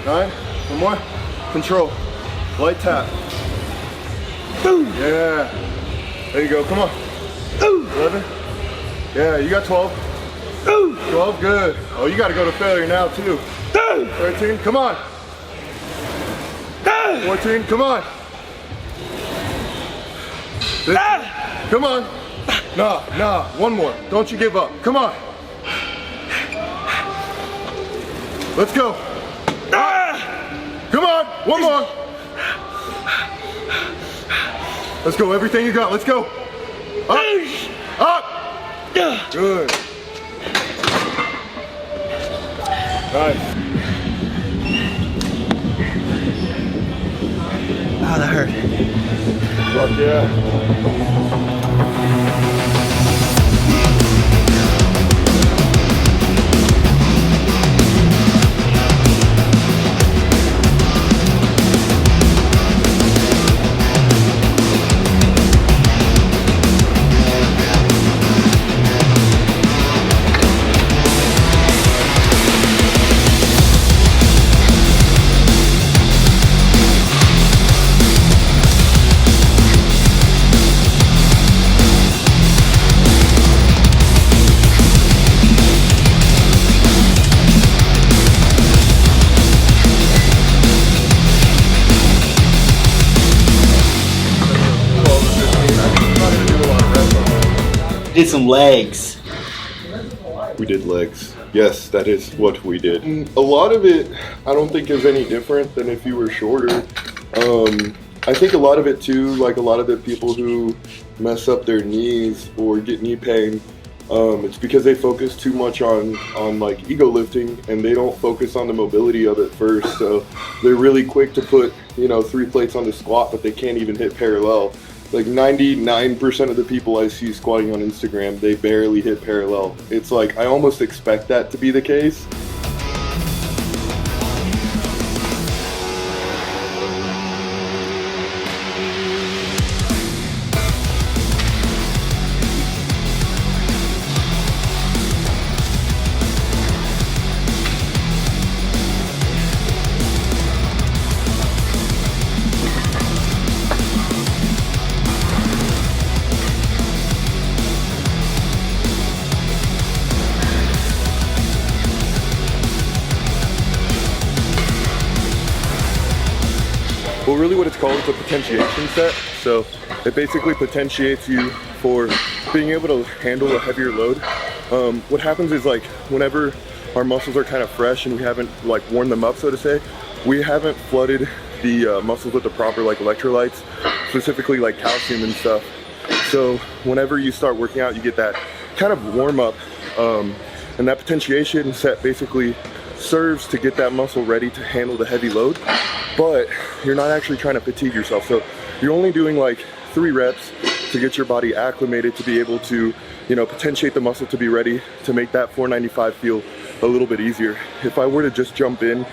9. One more. Control. Light tap. Yeah. There you go. Come on. 11. Yeah, you got 12. 12, good. Oh, you got to go to failure now too. 13, come on. 14, come on. 15, come on. Nah, one more. Don't you give up. Come on. Let's go. Come on, one more. Let's go, everything you got, let's go. Up. Good. Nice. Oh, that hurt. Fuck yeah. Did some legs. We did legs. Yes, that is what we did. A lot of it, I don't think is any different than if you were shorter. I think a lot of it too, like a lot of the people who mess up their knees or get knee pain, it's because they focus too much on like ego lifting and they don't focus on the mobility of it first. So they're really quick to put, 3 plates on the squat, but they can't even hit parallel. Like 99% of the people I see squatting on Instagram, they barely hit parallel. It's like, I almost expect that to be the case. Well, really what it's called is a potentiation set. So it basically potentiates you for being able to handle a heavier load. What happens is, like, whenever our muscles are kind of fresh and we haven't like worn them up, so to say, we haven't flooded the muscles with the proper like electrolytes, specifically like calcium and stuff. So whenever you start working out, you get that kind of warm up, and that potentiation set basically serves to get that muscle ready to handle the heavy load, but you're not actually trying to fatigue yourself. So you're only doing like 3 reps to get your body acclimated to be able to, potentiate the muscle to be ready to make that 495 feel a little bit easier. If I were to just jump in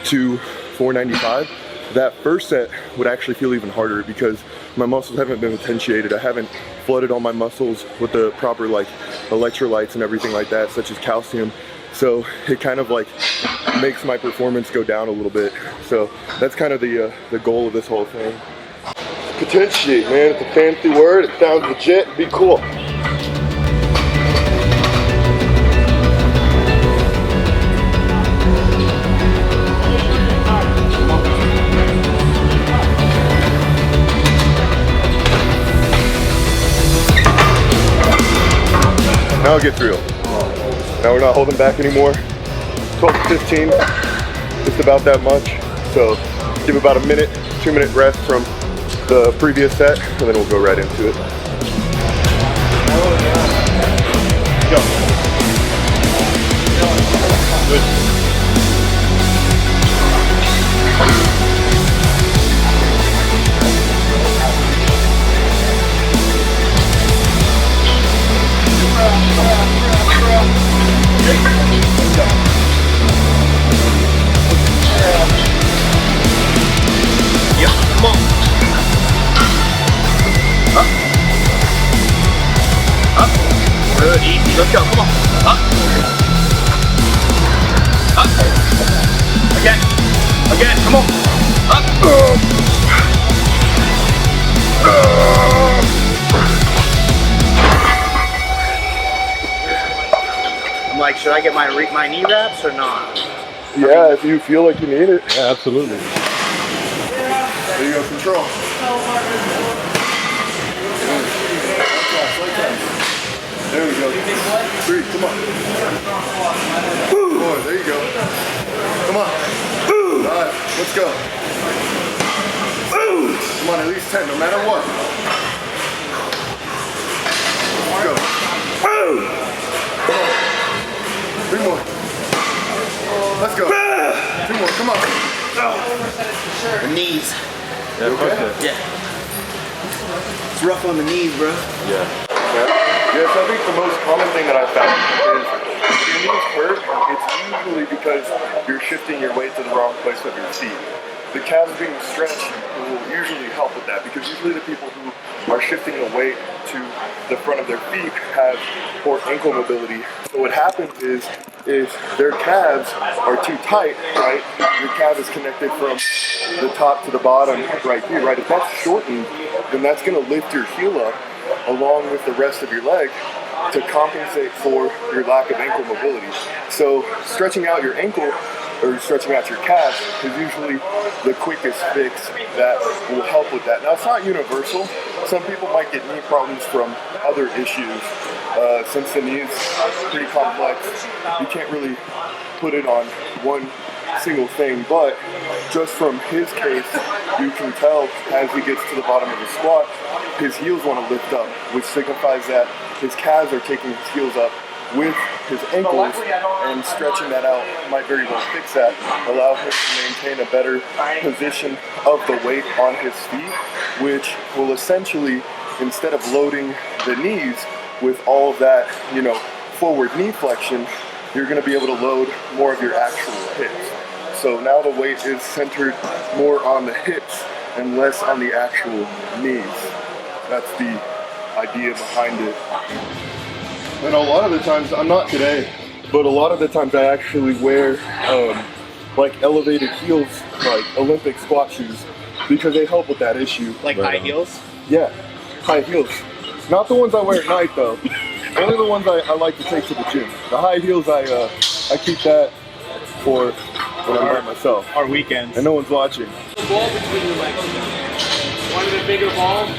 to 495, that first set would actually feel even harder because my muscles haven't been potentiated. I haven't flooded all my muscles with the proper like electrolytes and everything like that, such as calcium. So it kind of like makes my performance go down a little bit. So that's kind of the goal of this whole thing. Potentiate, man, it's a fancy word. It sounds legit. Be cool. Now it gets real. Now we're not holding back anymore. 12 to 15, just about that much. So give about a minute, 2-minute rest from the previous set, and then we'll go right into it. Go. Good. I get my knee wraps or not? Yeah, if you feel like you need it. Yeah, absolutely. There you go, control. There we go. 3, come on. 4, there you go. Come on. 5, let's go. Come on, at least 10, no matter what. Let's go. Come on. 3 more. Let's go. 2 more, come on. The knees. Yeah, Okay. Yeah. It's rough on the knees, bro. Yeah. Yes, I think the most common thing that I found is if your knees hurt, it's usually because you're shifting your weight to the wrong place of your feet. The calves being stretched will usually help with that because usually the people who are shifting the weight to the front of their feet have poor ankle mobility. So what happens is if their calves are too tight, right, your calf is connected from the top to the bottom right here, right? If that's shortened, then that's going to lift your heel up along with the rest of your leg to compensate for your lack of ankle mobility. So stretching out your ankle or stretching out your calf is usually the quickest fix that will help with that. Now it's not universal. Some people might get knee problems from other issues. Since the knee is pretty complex, you can't really put it on one single thing, but just from his case, you can tell as he gets to the bottom of the squat, his heels want to lift up, which signifies that his calves are taking his heels up with his ankles, and stretching that out might very well fix that, allow him to maintain a better position of the weight on his feet, which will essentially, instead of loading the knees with all of that, forward knee flexion, you're going to be able to load more of your actual hips. So now the weight is centered more on the hips and less on the actual knees. That's the idea behind it. And a lot of the times, I'm not today, but a lot of the times I actually wear like elevated heels, like Olympic squat shoes, because they help with that issue. Like high heels? Yeah, high heels. Not the ones I wear at night though. Only the ones I like to take to the gym. The high heels, I keep that for when I'm by myself. Our weekends. And no one's watching. Ball between your legs. One of the bigger balls.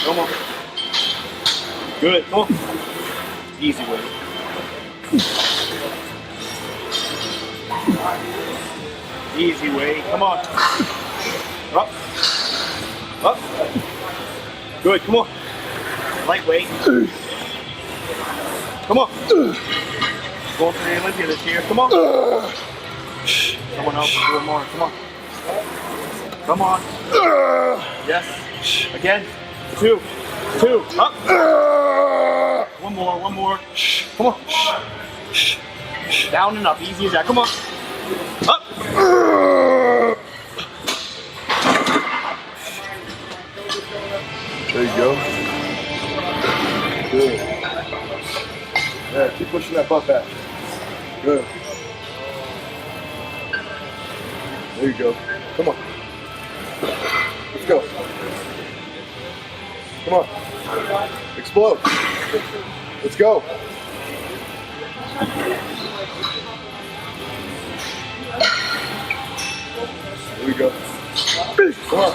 Come on. Good. Come on. Easy way. Easy way. Come on. Up. Up. Good. Come on. Lightweight. Come on. Go for the Olympia this year. Come on. Someone else do it more. Come on. Come on. Yes. Again. 2. Up. One more. Come on. Down and up. Easy as that. Come on. Up. There you go. Good. Yeah, keep pushing that butt back. Good. There you go. Come on. Let's go. Come on. Explode. Let's go. There we go. Come on.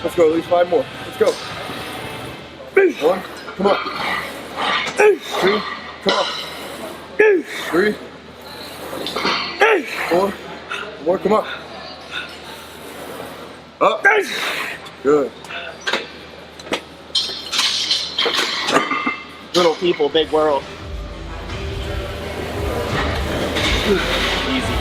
Let's go. At least 5 more. Let's go. 1. Come on. 2. Come on. 3. 4. More. Come on. Up. Good. Little people, big world. Easy.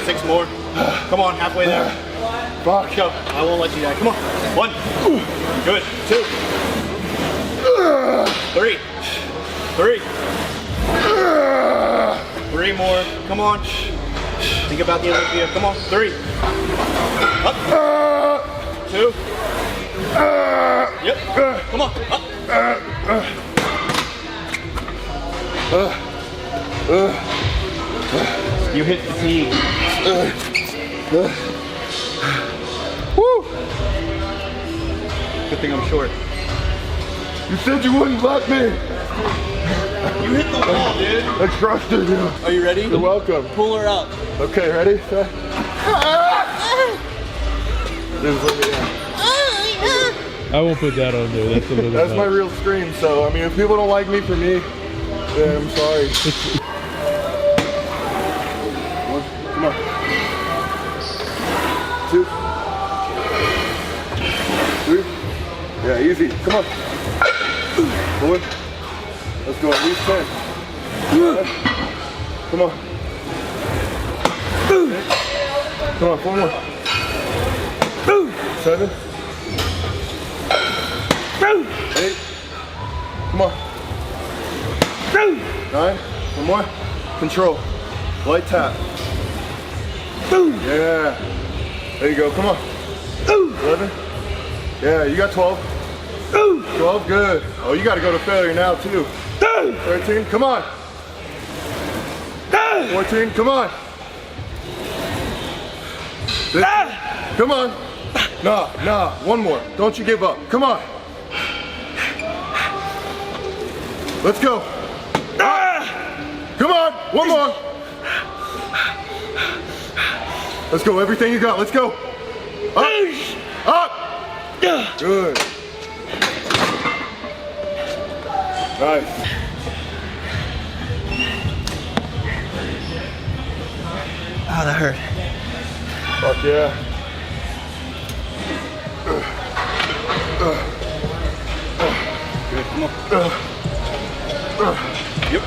Six more. Come on, halfway there. Fuck. Go. I won't let you die. Come on. 1. Good. 2. 3. 3 more. Come on. Think about the Olympia. Come on. 3. Up. 2. Yep. Come on. Up. You hit fatigue. Woo! Good thing I'm short. You said you wouldn't let me. You hit the wall, dude. I trusted you. Are you ready? You're welcome. Pull her up. Okay, ready? Just let me down. I won't put that on there. That's a little. That's my real stream, so I mean, if people don't like me for me, then I'm sorry. One, come on. Two. Three. Yeah, easy. Come on. Four. Let's go at least 10. Come on. Come on, one more. 7. 8. Come on. 9. One more. Control. Light tap. Yeah. There you go. Come on. 11. Yeah, you got 12. 12. Good. Oh, you got to go to failure now too. 13. Come on. 14. Come on. 15. Come on. Nah. One more. Don't you give up. Come on. Let's go. Come on. One more. Let's go. Everything you got. Let's go. Up. Good. Nice. Oh, that hurt. Fuck yeah. Good, come on. Yep.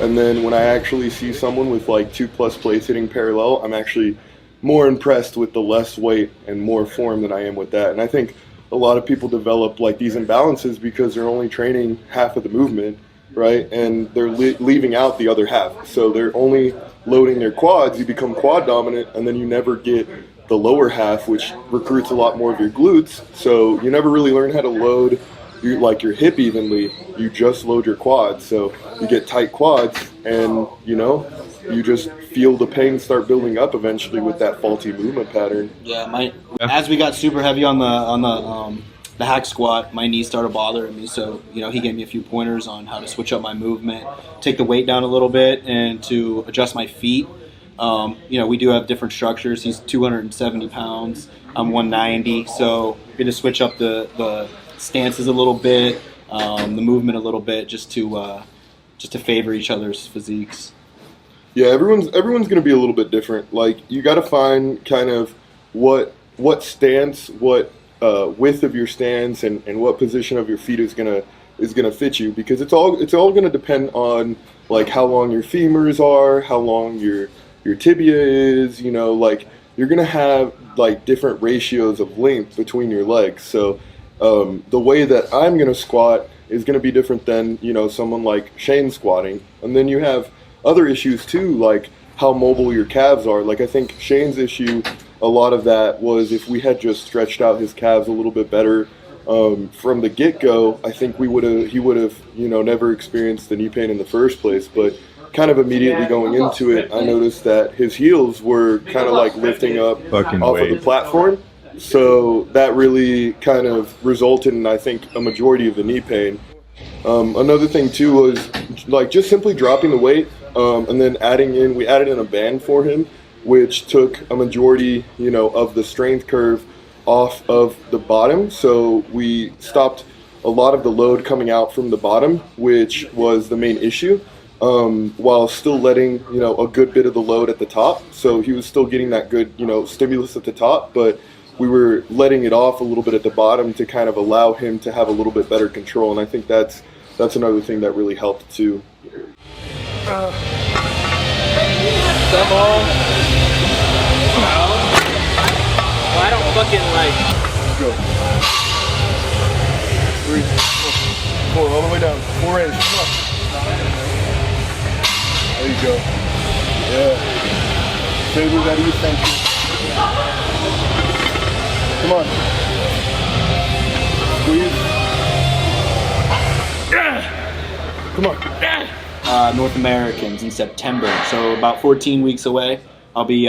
And then when I actually see someone with like 2+ plates hitting parallel, I'm actually more impressed with the less weight and more form than I am with that. And I think a lot of people develop like these imbalances because they're only training half of the movement, right? And they're leaving out the other half. So they're only loading their quads, you become quad dominant, and then you never get the lower half, which recruits a lot more of your glutes. So you never really learn how to load your hip evenly. You just load your quads. So you get tight quads, and you just feel the pain start building up eventually with that faulty movement pattern. Yeah, as we got super heavy on the hack squat, my knees started bothering me. So he gave me a few pointers on how to switch up my movement, take the weight down a little bit, and to adjust my feet. We do have different structures. He's 270 pounds. I'm 190. So we're going to switch up the stances a little bit, the movement a little bit, just to favor each other's physiques. Yeah, everyone's going to be a little bit different. Like, you got to find kind of what stance, what width of your stance, and what position of your feet is gonna fit you, because it's all going to depend on like how long your femurs are, how long your tibia is. Like, you're going to have like different ratios of length between your legs. So the way that I'm going to squat is going to be different than someone like Shane squatting. And then you have other issues too, like how mobile your calves are. Like, I think Shane's issue, a lot of that was if we had just stretched out his calves a little bit better from the get-go, I think he would have never experienced the knee pain in the first place. But kind of immediately going into it, I noticed that his heels were kind of like lifting up off of the platform. So that really kind of resulted in, I think, a majority of the knee pain. Another thing too was like just simply dropping the weight, and then we added in a band for him, which took a majority, of the strength curve off of the bottom. So we stopped a lot of the load coming out from the bottom, which was the main issue, while still letting, a good bit of the load at the top. So he was still getting that good, stimulus at the top, but we were letting it off a little bit at the bottom to kind of allow him to have a little bit better control. And I think that's another thing that really helped too. Come on. Well, I don't fucking like. Go. 3, 4, all the way down. 4 inch. Come on. There you go. Yeah. Saber ready, essential. Come on. Squeeze. Come on. North Americans in September, so about 14 weeks away. I'll be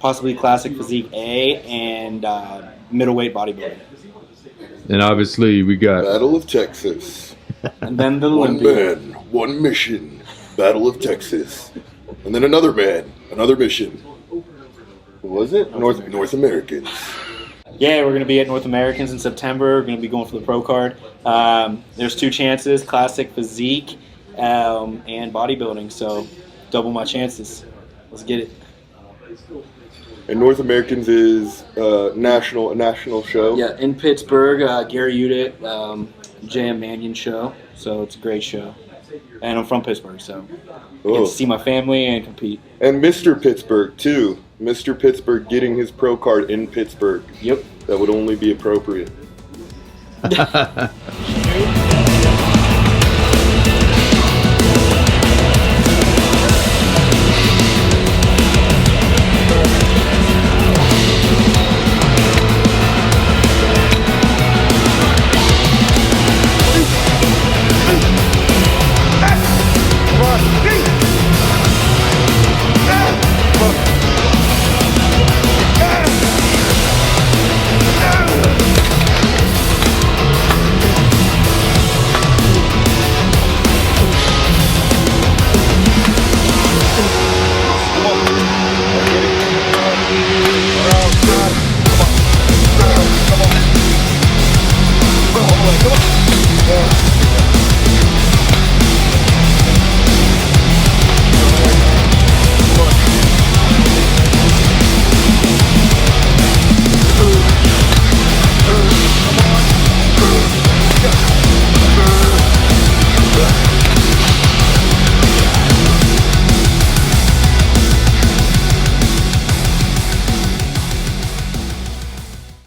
possibly classic physique A and middleweight bodybuilding. And obviously we got Battle of Texas. And then the One Olympia. man, one mission. Battle of Texas. And then another man, another mission. What was it? North Americans. Yeah, we're going to be at North Americans in September. We're going to be going for the pro card. There's 2 chances, classic physique and bodybuilding, so double my chances. Let's get it. And North Americans is a national show. Yeah, in Pittsburgh, Gary Udit, J.M. Mannion show, so it's a great show. And I'm from Pittsburgh, so I get to see my family and compete. And Mr. Pittsburgh, too. Mr. Pittsburgh getting his pro card in Pittsburgh. Yep. That would only be appropriate.